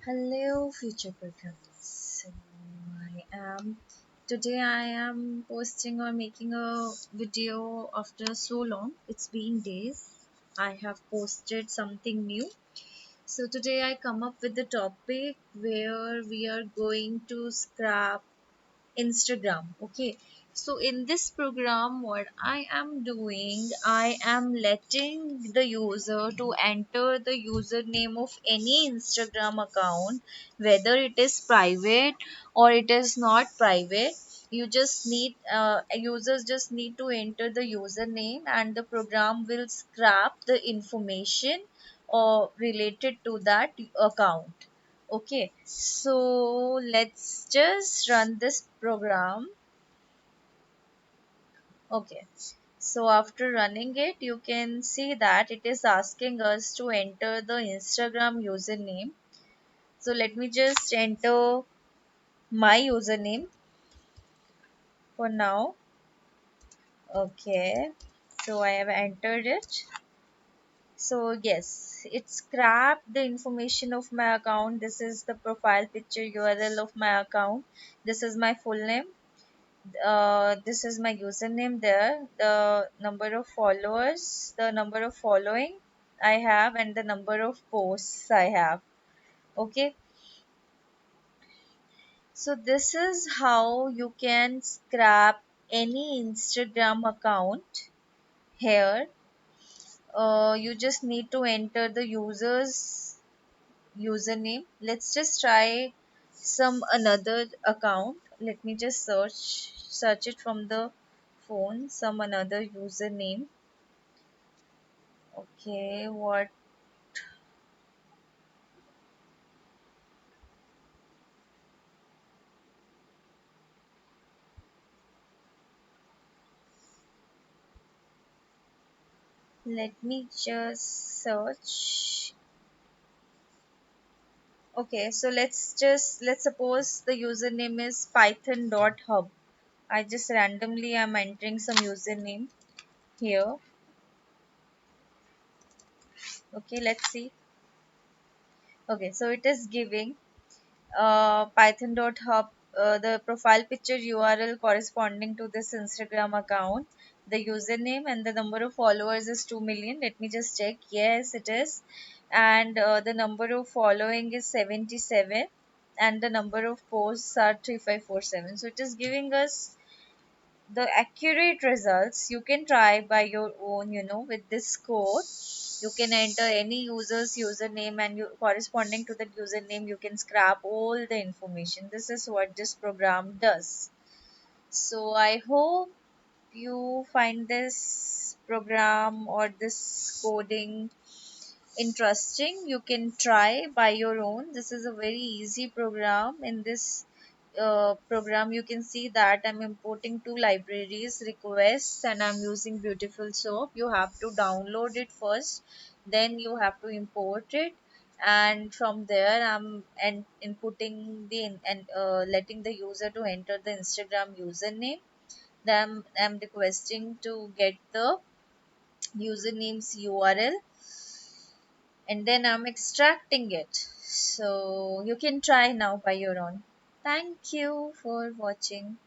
Hello, future programs. So I am posting or making a video after so long. It's been days. I have posted something new. So today I come up with the topic where we are going to scrap Instagram. Okay. So in this program, what I am doing, I am letting the user to enter the username of any Instagram account, whether it is private or it is not private. You just need users just need to enter the username and the program will scrap the information or related to that account. Okay, so let's just run this program. Okay, so after running it, you can see that it is asking us to enter the Instagram username. So let me just enter my username for now. Okay, so I have entered it. So yes, it scrapped the information of my account. This is the profile picture URL of my account. This is my full name. This is my username there, the number of followers, the number of following I have, and the number of posts I have. Okay, so this is how you can scrap any Instagram account here. You just need to enter the user's username. Let's just try some another account. Let me just search it from the phone, some another username. Okay, what? Let me just search. Okay, so let's suppose the username is python.hub. I just randomly am entering some username here. Okay, let's see. Okay, so it is giving python.hub, the profile picture URL corresponding to this Instagram account. The username and the number of followers is 2 million. Let me just check. Yes, it is. And the number of following is 77. And the number of posts are 3547. So it is giving us the accurate results. You can try by your own, with this code. You can enter any user's username and you corresponding to that username you can scrap all the information. This is what this program does. So I hope you find this program or this coding interesting. You can try by your own. This is a very easy program. In this program you can see that I'm importing two libraries requests and I'm using beautiful soap. You have to download it first, then you have to import it, and from there I'm inputting and letting the user to enter the Instagram username. Then I'm requesting to get the username's URL, and then I'm extracting it. So you can try now by your own. Thank you for watching.